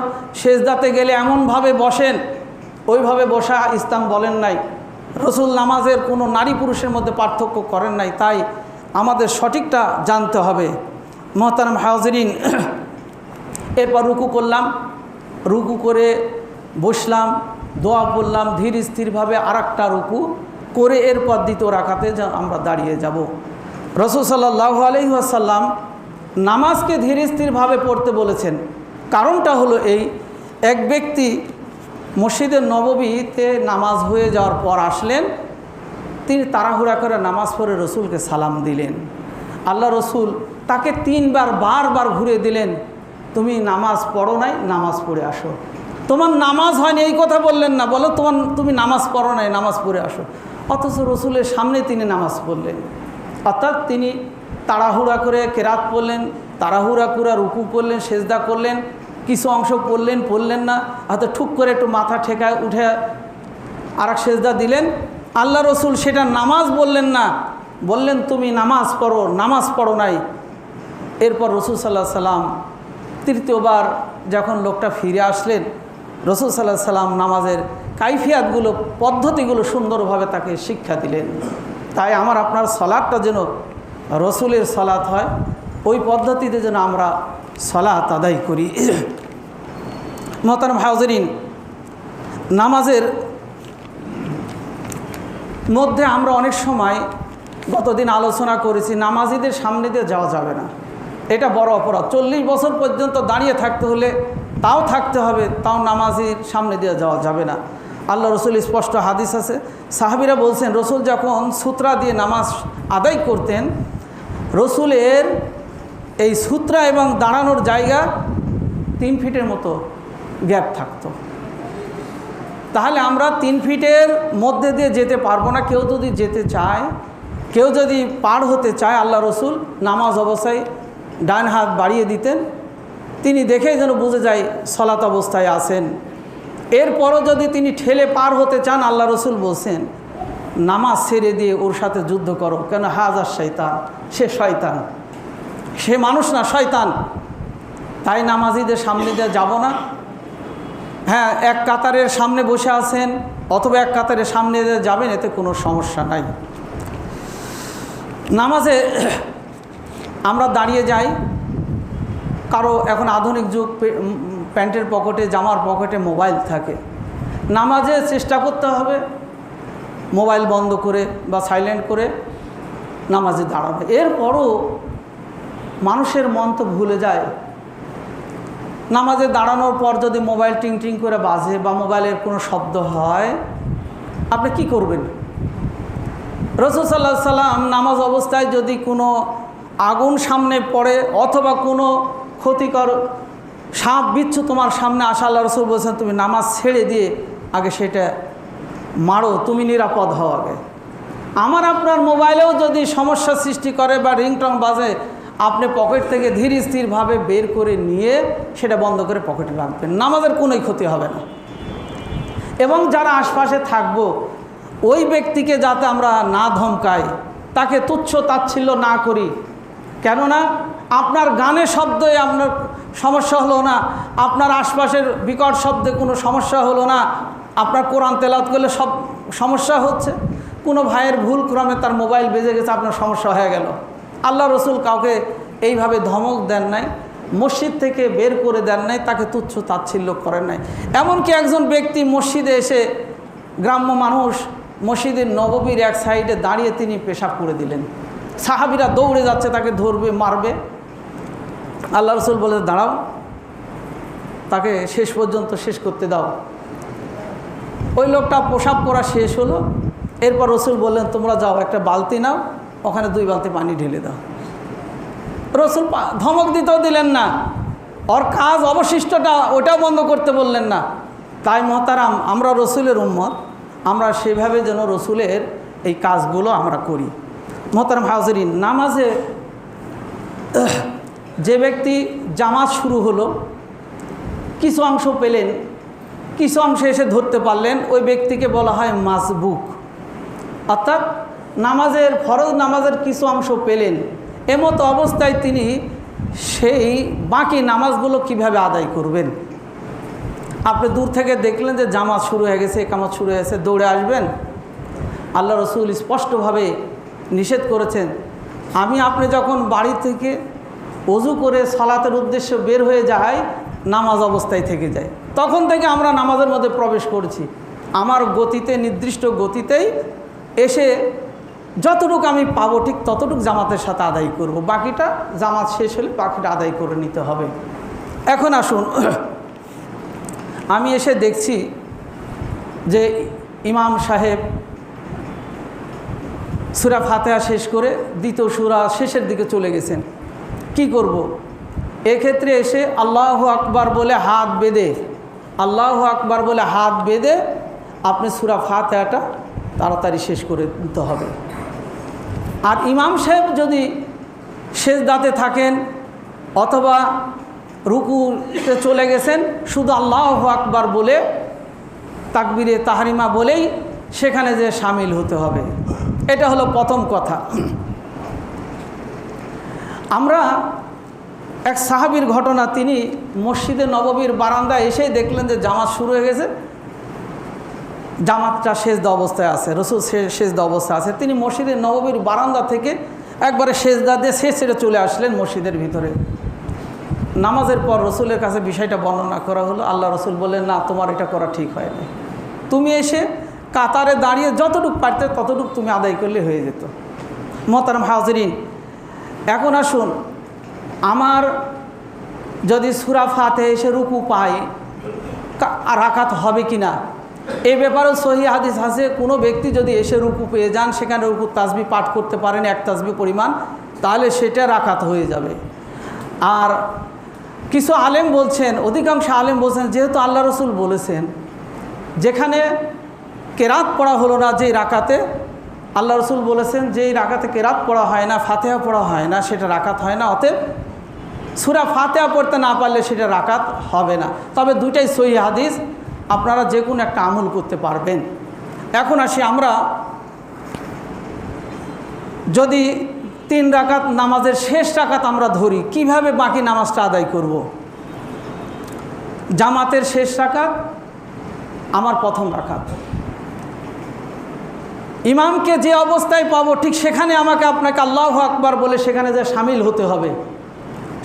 সেজদাতে গেলে এমনভাবে বসেন, ওইভাবে বসা ইসলাম বলেন নাই। রসুল নামাজের কোনো নারী পুরুষের মধ্যে পার্থক্য করেন নাই। তাই আমাদের সঠিকটা জানতে হবে। মোহতারাম হাজিরিন, এরপর রুকু করলাম, রুকু করে বসলাম, দোয়া পড়লাম, ধীর স্থিরভাবে আরেকটা রুকু করে এরপর দ্বিতীয় রাকাতে আমরা দাঁড়িয়ে যাব। রাসূল সাল্লাল্লাহু আলাইহি ওয়াসাল্লাম নামাজকে ধীর স্থিরভাবে পড়তে বলেছেন। কারণটা হলো এই, এক ব্যক্তি মসজিদে নববীতে নামাজ হয়ে যাওয়ার পর আসলেন, তিনি তাড়াহুড়া করে নামাজ পড়ে রসুলকে সালাম দিলেন। আল্লাহ রসুল তাকে বারবার ঘুরে দিলেন, তুমি নামাজ পড়ো নাই, নামাজ পড়ে আসো। তোমার নামাজ হয়নি এই কথা বললেন না, বলো তুমি নামাজ পড়ো নাই, নামাজ পড়ে আসো। অথচ রসুলের সামনে তিনি নামাজ পড়লেন। অর্থাৎ তিনি তাড়াহুড়া করে কেরাত পড়লেন, তাড়াহুড়া করে রুকু করলেন, সেজদা করলেন, কিছু অংশ পড়লেন না, হয়তো ঠুক করে একটু মাথা ঠেকায় উঠে আরেক সেজদা দিলেন। আল্লাহ রসুল সেটা নামাজ বললেন না, বললেন তুমি নামাজ পড়ো, নামাজ পড়ো নাই। এরপর রসুল সাল্লাল্লাহু আলাইহি সাল্লাম তৃতীয়বার যখন লোকটা ফিরে আসলেন, রসুল সাল্লাল্লাহু আলাইহি সাল্লাম নামাজের কাইফিয়াতগুলো, পদ্ধতিগুলো সুন্দরভাবে তাকে শিক্ষা দিলেন। তাই আমার আপনার সালাতটা যেন রসুলের সালাত হয়, ওই পদ্ধতিতে যেন আমরা সালাত আদায় করি। মোহতারাম হাজিরিন, নামাজের মধ্যে আমরা অনেক সময় গতদিন আলোচনা করেছি, নামাজিদের সামনে দিয়ে যাওয়া যাবে না, এটা বড় অপরাধ। 40 বছর পর্যন্ত দাঁড়িয়ে থাকতে হলে তাও থাকতে হবে, তাও নামাজির সামনে দিয়ে যাওয়া যাবে না। আল্লাহ রসুল স্পষ্ট হাদিস আছে, সাহাবীরা বলছেন রসুল যখন সূত্রা দিয়ে নামাজ আদায় করতেন, রসুলের এই সূত্রা এবং দাঁড়ানোর জায়গা 3 ফিটের মতো গ্যাপ থাকতো। তাহলে আমরা 3 ফিটের মধ্যে দিয়ে যেতে পারবো না। কেউ যদি যেতে চায়, কেউ যদি পার হতে চায়, আল্লাহ রসুল নামাজ অবস্থায় ডান হাত বাড়িয়ে দিতেন, তিনি দেখেই যেন বুঝে যায় সলাত অবস্থায় আছেন। এরপরও যদি তিনি ঠেলে পার হতে চান, আল্লাহ রসুল বলছেন নামাজ ছেড়ে দিয়ে ওর সাথে যুদ্ধ করো, কেন হাজার শয়তান, সে শয়তান, সে মানুষ না, শয়তান। তাই নামাজিদের সামনে দিয়ে যাব না। হ্যাঁ, এক কাতারের সামনে বসে আছেন অথবা এক কাতারের সামনে দিয়ে যাবেন, এতে কোনো সমস্যা নাই। নামাজে আমরা দাঁড়িয়ে যাই, কারো এখন আধুনিক যুগ, প্যান্টের পকেটে, জামার পকেটে মোবাইল থাকে। নামাজে চেষ্টা করতে হবে মোবাইল বন্ধ করে বা সাইলেন্ট করে নামাজে দাঁড়াবে। এরপরও মানুষের মন তো ভুলে যায়। নামাজে দাঁড়ানোর পর যদি মোবাইল টিং টিং করে বাজে বা মোবাইলের কোনো শব্দ হয়, আপনি কি করবেন? রাসূল সাল্লাল্লাহু আলাইহি সাল্লাম নামাজ অবস্থায় যদি কোনো আগুন সামনে পড়ে অথবা কোনো ক্ষতিকর সাপ বিচ্ছু তোমার সামনে আসা, আল্লাহ রসুল বলছেন তুমি নামাজ ছেড়ে দিয়ে আগে সেটা মারো, তুমি নিরাপদ হও আগে। আমার আপনার মোবাইলেও যদি সমস্যা সৃষ্টি করে বা রিংটং বাজে, আপনি পকেট থেকে ধীর স্থিরভাবে বের করে নিয়ে সেটা বন্ধ করে পকেটে রাখবেন, নামাজের কোনোই ক্ষতি হবে না। এবং যারা আশপাশে থাকবো ওই ব্যক্তিকে যাতে আমরা না ধমকাই, তাকে তুচ্ছ তাচ্ছিল্য না করি। কেননা আপনার গানের শব্দে আপনার সমস্যা হলো না, আপনার আশপাশের বিকট শব্দে কোনো সমস্যা হলো না, আপনার কোরআন তেলাওয়াত করলে সব সমস্যা হচ্ছে। কোনো ভাইয়ের ভুল ক্রমে তার মোবাইল বেজে গেছে, আপনার সমস্যা হয়ে গেল। আল্লাহ রসুল কাউকে এইভাবে ধমক দেন নাই, মসজিদ থেকে বের করে দেন নাই, তাকে তুচ্ছ তাচ্ছিল্য করেন নাই। এমনকি একজন ব্যক্তি মসজিদে এসে, গ্রাম্য মানুষ মসজিদের নববীর এক সাইডে দাঁড়িয়ে তিনি পেশাব করে দিলেন। সাহাবীরা দৌড়ে যাচ্ছে, তাকে ধরবে মারবে। আল্লাহ রসুল বলে দাঁড়াও, তাকে শেষ পর্যন্ত শেষ করতে দাও। ওই লোকটা পেশাব করা শেষ হলো, এরপর রসুল বললেন তোমরা যাও, একটা বালতি নাও, ওখানে 2 বালতি পানি ঢেলে দাও। রসুল ধমক দিতেও দিলেন না, ওর কাজ অবশিষ্টটা ওটাও বন্ধ করতে বললেন না। তাই মহতারাম, আমরা রসুলের উম্মত, আমরা সেভাবে যেন রসুলের এই কাজগুলো আমরা করি। মহতারাম হাজিরিন, নামাজে যে ব্যক্তি জামাত শুরু হলো, কিছু অংশ পেলেন, কিছু অংশে এসে ধরতে পারলেন, ওই ব্যক্তিকে বলা হয় মাসবুক। অর্থাৎ নামাজের ফরজ নামাজের কিছু অংশ পেলেন, এমতো অবস্থায় তিনি সেই বাকি নামাজগুলো কিভাবে আদায় করবেন। আপনি দূর থেকে দেখলেন যে জামাত শুরু হয়ে গেছে, একামত শুরু হয়ে গেছে, দৌড়ে আসবেন? আল্লাহ রসুল স্পষ্টভাবে নিষেধ করেছেন। আপনি যখন বাড়ি থেকে ওযু করে সালাতের উদ্দেশ্যে বের হয়ে যায়, নামাজ অবস্থায় থেকে যায়, তখন থেকে আমরা নামাজের মধ্যে প্রবেশ করছি। আমার গতিতে, নির্দিষ্ট গতিতেই এসে যতটুকু আমি পাবো ঠিক ততটুকু জামাতের সাথে আদায় করব, বাকিটা জামাত শেষ হলে বাকিটা আদায় করে নিতে হবে। এখন আসুন, আমি এসে দেখছি যে ইমাম সাহেব সূরা ফাতিহা শেষ করে দ্বিতীয় সূরা শেষের দিকে চলে গেছেন। কি করব? এক্ষেত্রে এসে আল্লাহু আকবার বলে হাত বেঁধে, আল্লাহু আকবার বলে হাত বেঁধে আপনি সূরা ফাতিহাটা তাড়াতাড়ি শেষ করে দিতে হবে। আর ইমাম সাহেব যদি সেজদাতে থাকেন অথবা রুকুতে চলে গেছেন, শুধু আল্লাহু আকবার বলে তাকবীরে তাহরিমা বলেই সেখানে যে শামিল হতে হবে। এটা হলো প্রথম কথা। আমরা এক সাহাবীর ঘটনা, তিনি মসজিদে নববীর বারান্দায় এসেই দেখলেন যে জামাত শুরু হয়ে গেছে, জামাতটা সেজদা অবস্থায় আছে, রসুল সেজদা অবস্থায় আছে। তিনি মসজিদের নববীর বারান্দা থেকে একবারে সেজদা দিয়ে ছেড়ে চলে আসলেন মসজিদের ভিতরে। নামাজের পর রসুলের কাছে বিষয়টা বর্ণনা করা হলো। আল্লাহ রসুল বললেন, না, তোমার এটা করা ঠিক হয়নি। তুমি এসে কাতারে দাঁড়িয়ে যতটুকু পারতে ততটুকু তুমি আদায় করলে হয়ে যেত। মোহতারাম হাজিরিন, এখন আসুন, আমার যদি সূরা ফাতিহা এসে রুকু পাই, রাকাত হবে কি না, এই ব্যাপারেও সহিহ হাদিস আছে। কোনো ব্যক্তি যদি এসে রুকু পেয়ে যান, সেখানে রুকু তাসবিহ পাঠ করতে পারেন 1 তাসবিহ পরিমাণ, তাহলে সেটা রাকাত হয়ে যাবে। আর কিছু আলেম বলছেন, অধিকাংশ আলেম বলছেন, যেহেতু আল্লাহ রসুল বলেছেন যেখানে কেরাত পড়া হলো না, যেই রাকাতে আল্লাহ রসুল বলেছেন যেই রাকাতে কেরাত পড়া হয় না, ফাতিহা পড়া হয় না, সেটা রাকাত হয় না। অতএব সূরা ফাতিহা পড়তে না পারলে সেটা রাকাত হবে না। তবে দুইটাই সহিহ হাদিস, আপনারা যে কোনো একটা আমল করতে পারবেন। এখন আসি, আমরা যদি 3 রাকাত নামাজের শেষ রাকাত আমরা ধরি, কিভাবে বাকি নামাজটা আদায় করব? জামাতের শেষ রাকাত আমার প্রথম রাকাত, ইমামকে যে অবস্থায় পাবো ঠিক সেখানে আমাকে আপনাকে আল্লাহু আকবার বলে সেখানে যে শামিল হতে হবে।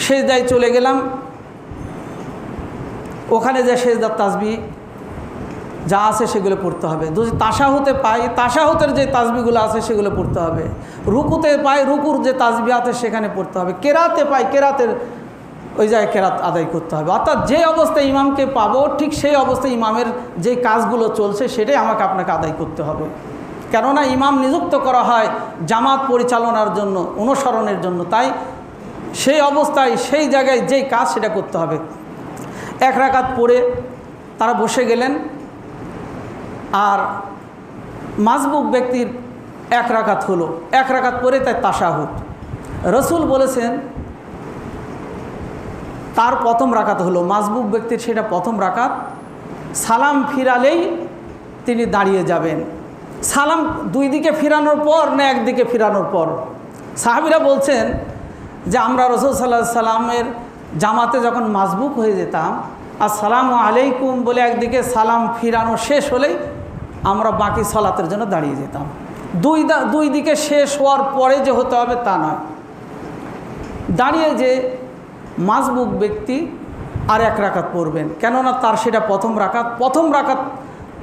সেজদায় চলে গেলাম, ওখানে যে সেজদার তাসবিহ যা আছে সেগুলো পড়তে হবে। যদি তাশাহুদে পাই, তাশাহুদের যে তাসবিহগুলো আছে সেগুলো পড়তে হবে। রুকুতে পাই, রুকুর যে তাসবিহ আছে সেখানে পড়তে হবে। কেরাতে পাই, কেরাতের ওই জায়গায় কেরাত আদায় করতে হবে। অর্থাৎ যে অবস্থায় ইমামকে পাবো ঠিক সেই অবস্থায় ইমামের যে কাজগুলো চলছে সেটাই আমাকে আপনাকে আদায় করতে হবে। কেননা ইমাম নিযুক্ত করা হয় জামাত পরিচালনার জন্য, অনুসরণের জন্য। তাই সেই অবস্থায় সেই জায়গায় যেই কাজ সেটা করতে হবে। এক রাকাত পড়ে তারা বসে গেলেন। আর মাসবুক ব্যক্তির এক রাকাত হলো, এক রাকাত পরে তাই তাশাহুদ। রসুল বলেছেন তার প্রথম রাকাত হলো, মাসবুক ব্যক্তির সেটা প্রথম রাকাত। সালাম ফিরালেই তিনি দাঁড়িয়ে যাবেন। সালাম দুই দিকে ফিরানোর পর না একদিকে ফিরানোর পর? সাহাবীরা বলছেন যে আমরা রসুল সাল্লাল্লাহু আলাইহি সাল্লামের জামাতে যখন মাসবুক হয়ে যেতাম, আসসালামু আলাইকুম বলে একদিকে সালাম ফিরানো শেষ হলেই আমরা বাকি সালাতের জন্য দাঁড়িয়ে যেতাম। দুই দিকে শেষ হওয়ার পরে যে হতে হবে তা নয়। দাঁড়িয়ে যে মাসবুক ব্যক্তি আর এক রাকাত পড়বেন, কেননা তার সেটা প্রথম রাকাত। প্রথম রাকাত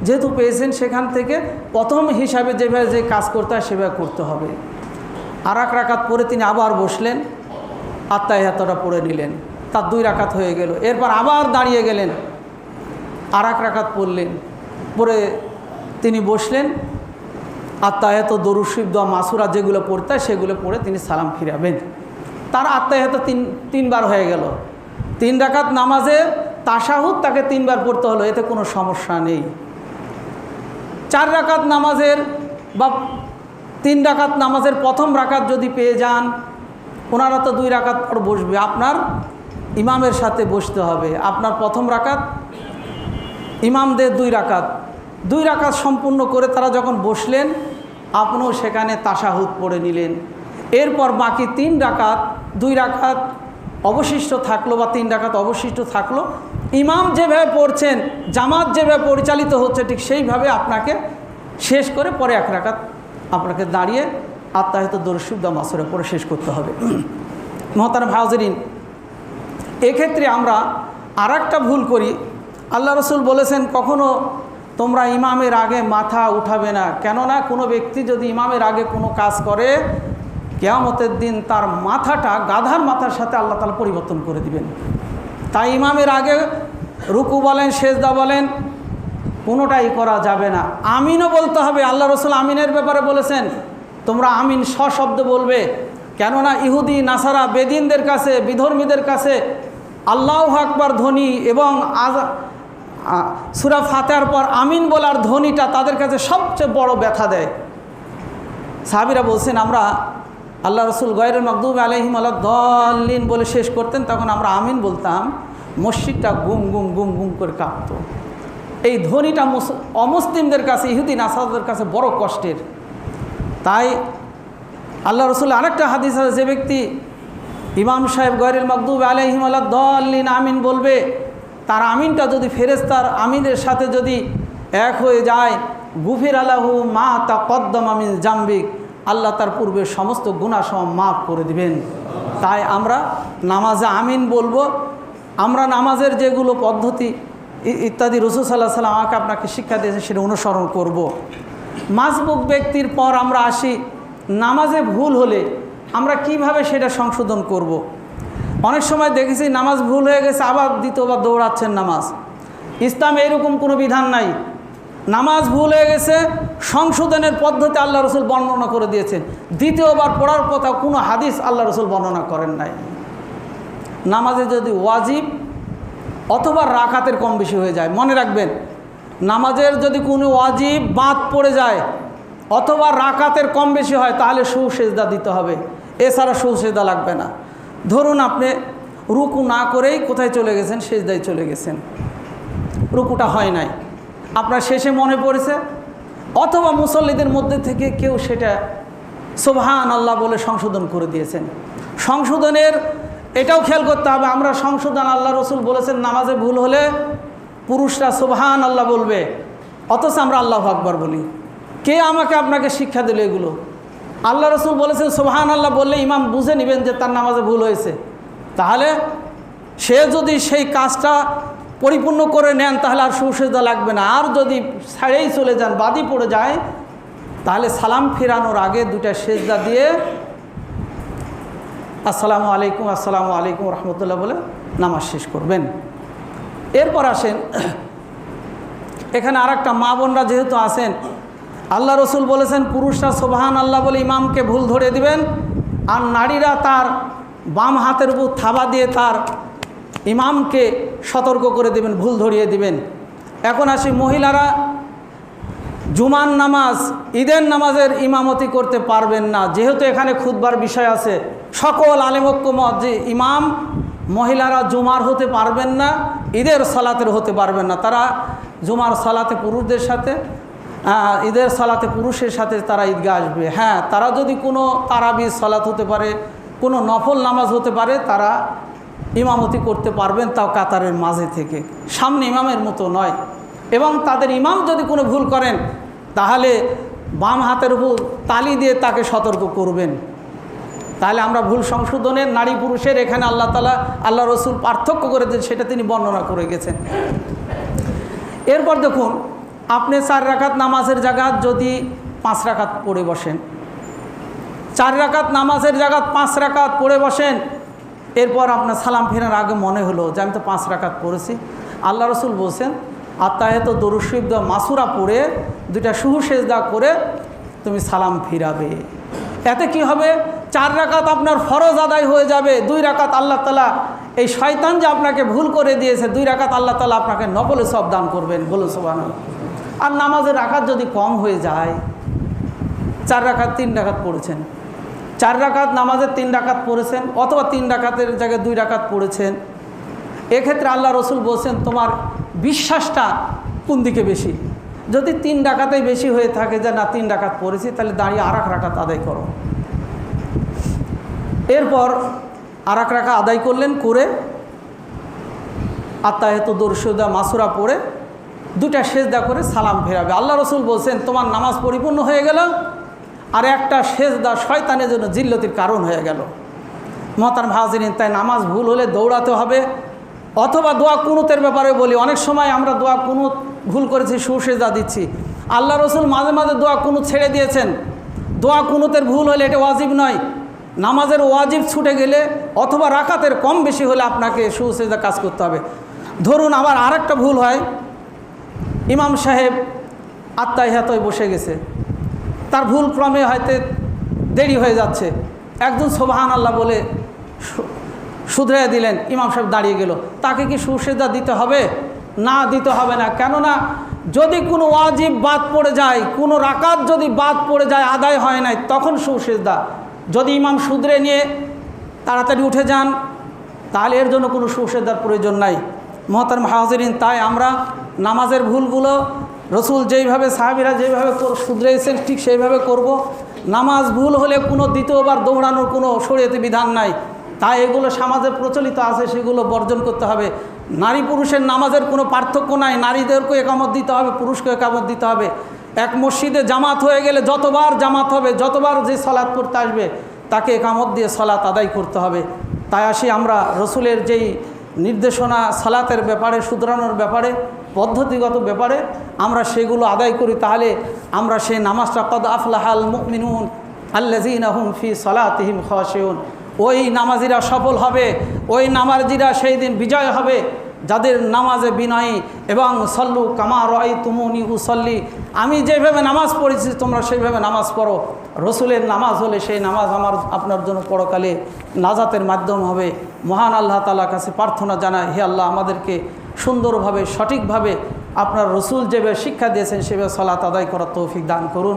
যেহেতু পেয়েছেন, সেখান থেকে প্রথম হিসাবে যেভাবে যে কাজ করতে হয় সেভাবে করতে হবে। আর এক রাকাত পরে তিনি আবার বসলেন, আত্তাহিয়াতটা পড়ে নিলেন, তার দুই রাকাত হয়ে গেল। এরপর আবার দাঁড়িয়ে গেলেন, আর এক রাকাত পড়লেন, পরে তিনি বসলেন, আত্তাহিয়াত, দরুদ শরীফ, দোয়া মাসুরা যেগুলো পড়তে হয় সেগুলো পড়ে তিনি সালাম ফিরাবেন। তার আত্তাহিয়াত তিনবার হয়ে গেল। 3 রাকাত নামাজে তাশাহুদ তাকে 3 বার পড়তে হলো, এতে কোনো সমস্যা নেই। 4 রাকাত নামাজের বা 3 রাকাত নামাজের প্রথম রাকাত যদি পেয়ে যান, ওনারা তো 2 রাকাত পর বসবে, আপনার ইমামের সাথে বসতে হবে। আপনার প্রথম রাকাত, ইমামদের 2 রাকাত সম্পূর্ণ করে তারা যখন বসলেন, আপনিও সেখানে তাশাহুদ পড়ে নিলেন। এরপর বাকি 3 রাকাত, 2 রাকাত অবশিষ্ট থাকলো বা 3 রাকাত অবশিষ্ট থাকলো, ইমাম যেভাবে পড়ছেন, জামাত যেভাবে পরিচালিত হচ্ছে ঠিক সেইভাবে আপনাকে শেষ করে পরে 1 রাকাত আপনাকে দাঁড়িয়ে আত্তাহিয়াত, দরুদ শরীফ, দোয়া মাসুরা পড়ে শেষ করতে হবে। মুহতারাম হাজিরিন, এক্ষেত্রে আমরা আরেকটা ভুল করি। আল্লাহ রসুল বলেছেন কখনো তোমরা ইমামের আগে মাথা উঠাবে না, কেননা কোনো ব্যক্তি যদি ইমামের আগে কোনো কাজ করে, কিয়ামতের দিন তার মাথাটা গাধার মাথার সাথে আল্লাহ তাআলা পরিবর্তন করে দিবেন। তাই ইমামের আগে রুকু বলেন, সেজদা বলেন, কোনোটাই করা যাবে না। আমিনও বলতে হবে। আল্লাহ রসুল আমিনের ব্যাপারে বলেছেন তোমরা আমিন সশব্দ বলবে, কেননা ইহুদি, নাসারা, বেদিনদের কাছে, বিধর্মীদের কাছে আল্লাহু আকবার ধ্বনি এবং সূরা ফাতিহার পর আমিন বলার ধ্বনিটা তাদের কাছে সবচেয়ে বড় ব্যথা দেয়। সাহাবীরা বলছেন আমরা আল্লাহ রসুল গায়রুল মাগদুবি আলাইহিম ওয়ালাদ-দাল্লিন বলে শেষ করতেন, তখন আমরা আমিন বলতাম, মসজিদটা গুম গুম গুম গুম করে কাঁপত। এই ধ্বনিটা অমুসলিমদের কাছে, ইহুদি নাসারাদের কাছে বড় কষ্টের। তাই আল্লাহ রসুল আরেকটা হাদিস আছে, যে ব্যক্তি ইমাম সাহেব গায়রুল মাগদুবি আলাইহিম ওয়ালাদ-দাল্লিন আমিন বলবে, তার আমিনটা যদি ফেরেশতার আমিনের সাথে যদি এক হয়ে যায়, গুফির লাহু মা তাকদ্দামা মিন জামবিক, আল্লাহ তার পূর্বের সমস্ত গুনাহ সব মাফ করে দিবেন। তাই আমরা নামাজে আমিন বলবো। আমরা নামাজের যেগুলো পদ্ধতি ইত্যাদি রাসূল সাল্লাল্লাহু আলাইহি ওয়াসাল্লাম আমাকে আপনাকে শিক্ষা দিয়েছে সেটা অনুসরণ করব। মাসবুক ব্যক্তির পর আমরা আসি, নামাজে ভুল হলে আমরা কিভাবে সেটা সংশোধন করব। অনেক সময় দেখেছি নামাজ ভুল হয়ে গেছে, আবার দ্বিতীয়বার দৌড়াচ্ছেন নামাজ। ইসলামে এরকম কোনো বিধান নাই। নামাজ ভুল হয়ে গেছে, সংশোধনের পদ্ধতি আল্লাহ রসুল বর্ণনা করে দিয়েছেন। দ্বিতীয়বার পড়ার কথা কোনো হাদিস আল্লাহ রসুল বর্ণনা করেন নাই। নামাজে যদি ওয়াজিব অথবা রাকাতের কম বেশি হয়ে যায়, মনে রাখবেন, নামাজের যদি কোনো ওয়াজিব বাদ পড়ে যায় অথবা রাকাতের কম বেশি হয়, তাহলে সুসেজদা দিতে হবে, এছাড়া সুসেজদা লাগবে না। ধরুন আপনি রুকু না করেই কোথায় চলে গেছেন, সেজদায় চলে গেছেন, রুকুটা হয় নাই, আপনার শেষে মনে পড়েছে, অথবা মুসল্লিদের মধ্যে থেকে কেউ সেটা সুবহান আল্লাহ বলে সংশোধন করে দিয়েছেন। সংশোধনের এটাও খেয়াল করতে হবে, আমরা সংশোধন, আল্লাহ রসুল বলেছেন নামাজে ভুল হলে পুরুষরা সুবহান আল্লাহ বলবে, অথচ আমরা আল্লাহু আকবার বলি। কে আমাকে আপনাকে শিক্ষা দিল এগুলো? আল্লাহ রসুল বলেছেন সুবহান আল্লাহ বললে ইমাম বুঝে নেবেন যে তার নামাজে ভুল হয়েছে। তাহলে সে যদি সেই কাজটা পরিপূর্ণ করে নেন তাহলে আর সুসেজদা লাগবে না। আর যদি ছাড়েই চলে যান, বাদি পড়ে যায়, তাহলে সালাম ফিরানোর আগে 2টা সেজদা দিয়ে আসসালামু আলাইকুম, আসসালামু আলাইকুম রহমতুল্লাহ বলে নামাজ শেষ করবেন। এরপর আসেন, এখানে আরেকটা মা বোনরা যেহেতু আছেন, আল্লাহ রসুল বলেছেন পুরুষরা সুবহান আল্লাহ বলে ইমামকে ভুল ধরে দিবেন, আর নারীরা তার বাম হাতের উপর থাবা দিয়ে তার ইমামকে সতর্ক করে দিবেন, ভুল ধরিয়ে দিবেন। এখন আসি, মহিলারা জুমার নামাজ, ঈদের নামাজের ইমামতি করতে পারবেন না। যেহেতু এখানে খুতবার বিষয় আছে, সকল আলেম ঐক্যমত যে ইমাম মহিলারা জুমার হতে পারবেন না, ঈদের সালাতের হতে পারবেন না। তারা জুমার সালাতে পুরুষদের সাথে, ঈদের সালাতে পুরুষের সাথে তারা ঈদগাহ আসবে। হ্যাঁ, তারা যদি কোনো তারাবি সালাত হতে পারে, কোনো নফল নামাজ হতে পারে, তারা ইমামতি করতে পারবেন, তাও কাতারের মাঝে থেকে, সামনে ইমামের মতো নয়। এবং তাদের ইমাম যদি কোনো ভুল করেন, তাহলে বাম হাতের উপর তালি দিয়ে তাকে সতর্ক করবেন। তাহলে আমরা ভুল সংশোধনের, নারী পুরুষের এখানে আল্লাহ তাআলা, আল্লাহ রসুল পার্থক্য করে দেন, সেটা তিনি বর্ণনা করে গেছেন। এরপর দেখুন, আপনি 4 রাকাত নামাজের জায়গায় যদি 5 রাকাত পড়ে বসেন, 4 রাকাত নামাজের জায়গায় 5 রাকাত পড়ে বসেন, এরপর আপনার সালাম ফেরার আগে মনে হলো যে আমি তো 5 রাকাত পড়েছি। আল্লাহ রসুল বলছেন, আত্মায়াত দরুদ শরীফ মাসুরা পড়ে 2টা সুহু সেজদা করে তুমি সালাম ফিরাবে। এতে কি হবে? 4 রাকাত আপনার ফরজ আদায় হয়ে যাবে। 2 রাকাত আল্লাহ তাআলা, এই শয়তান যে আপনাকে ভুল করে দিয়েছে, 2 রাকাত আল্লাহ তাআলা আপনাকে নফলে সওয়াব দান করবেন। বলুন সুবহানাল্লাহ। আর নামাজের রাকাত যদি কম হয়ে যায়, 4 রাকাত 3 রাকাত পড়েছেন, 4 রাকাত নামাজের 3 রাকাত পড়েছেন, অথবা 3 রাকাতের জায়গায় 2 রাকাত পড়েছেন, এক্ষেত্রে আল্লাহ রসুল বলছেন তোমার বিশ্বাসটা কোন দিকে বেশি। যদি 3 রাকাতেই বেশি হয়ে থাকে যে না 3 রাকাত পড়েছি, তাহলে দাঁড়িয়ে আর 1 রাকাত আদায় করো। এরপর আর 1 রাকাত আদায় করলেন, করে আত্তাহিয়াতু দরুদ শরীফ মাসুরা পড়ে 2টা সেজদা করে সালাম ফেরাবে। আল্লাহ রসুল বলছেন তোমার নামাজ পরিপূর্ণ হয়ে গেল, আর একটা সেজদা শয়তানের জন্য জিল্লতির কারণ হয়ে গেল। মহতারাম হাজিরিন, তাই নামাজ ভুল হলে দৌড়াতে হবে। অথবা দোয়া কুনুতের ব্যাপারে বলি, অনেক সময় আমরা দোয়া কুনুত ভুল করেছি, সুসেজদা দিচ্ছি। আল্লাহ রসুল মাঝে মাঝে দোয়া কুনুত ছেড়ে দিয়েছেন। দোয়া কুনুতের ভুল হলে এটা ওয়াজিব নয়। নামাজের ওয়াজিব ছুটে গেলে অথবা রাকাতের কম বেশি হলে আপনাকে সুসেজদা কাজ করতে হবে। ধরুন আবার আরেকটা ভুল হয়, ইমাম সাহেব আত্তাহিয়াতে বসে গেছে, তার ভুল ক্রমে হয়তো দেরি হয়ে যাচ্ছে, একজন সুবহানাল্লাহ বলে শুধরে দিলেন, ইমাম সাহেব দাঁড়িয়ে গেল, তাকে কি সুসেজদা দিতে হবে? না, দিতে হবে না। কেননা যদি কোনো ওয়াজিব বাদ পড়ে যায়, কোনো রাকাত যদি বাদ পড়ে যায়, আদায় হয় নাই, তখন সুসেজদা। যদি ইমাম শুধরে নিয়ে তাড়াতাড়ি উঠে যান, তাহলে এর জন্য কোনো সুসেজদার প্রয়োজন নাই। মহতারাম হাজিরিন, তাই আমরা নামাজের ভুলগুলো রসুল যেইভাবে, সাহাবীরা যেইভাবে শুধরেছেন ঠিক সেইভাবে করব। নামাজ ভুল হলে কোনো দ্বিতীয়বার দৌড়ানোর কোনো শরীয়তি বিধান নাই। তাই এগুলো সমাজে প্রচলিত আছে, সেগুলো বর্জন করতে হবে। নারী পুরুষের নামাজের কোনো পার্থক্য নাই, নারীদেরকেও একামত দিতে হবে, পুরুষকে একামত দিতে হবে। এক মসজিদে জামাত হয়ে গেলে যতবার জামাত হবে, যতবার যে সালাত পড়তে আসবে, তাকে একামত দিয়ে সালাত আদায় করতে হবে। তাই আসি আমরা রসুলের যেই নির্দেশনা সালাতের ব্যাপারে, শুধরানোর ব্যাপারে, পদ্ধতিগত ব্যাপারে আমরা সেগুলো আদায় করি, তাহলে আমরা সেই নামাজটা কদ আফলাহাল মুমিনুন আল্লাযীনা হুম ফি সালাতিহিম খাশিউন, ওই নামাজিরা সফল হবে, ওই নামাজিরা সেই দিন বিজয় হবে যাদের নামাজে বিনয়ী এবং সল্লু কামা রাআইতুমুনি উসাল্লি, আমি যেভাবে নামাজ পড়েছি তোমরা সেইভাবে নামাজ পড়ো। রসুলের নামাজ হলে সেই নামাজ আপনার জন্য পরকালে নাজাতের মাধ্যম হবে। মহান আল্লাহ তাআলার কাছে প্রার্থনা জানাই, হে আল্লাহ, আমাদেরকে সুন্দরভাবে, সঠিকভাবে আপনার রসুল যেভাবে শিক্ষা দিয়েছেন সেভাবে সালাত আদায় করার তৌফিক দান করুন।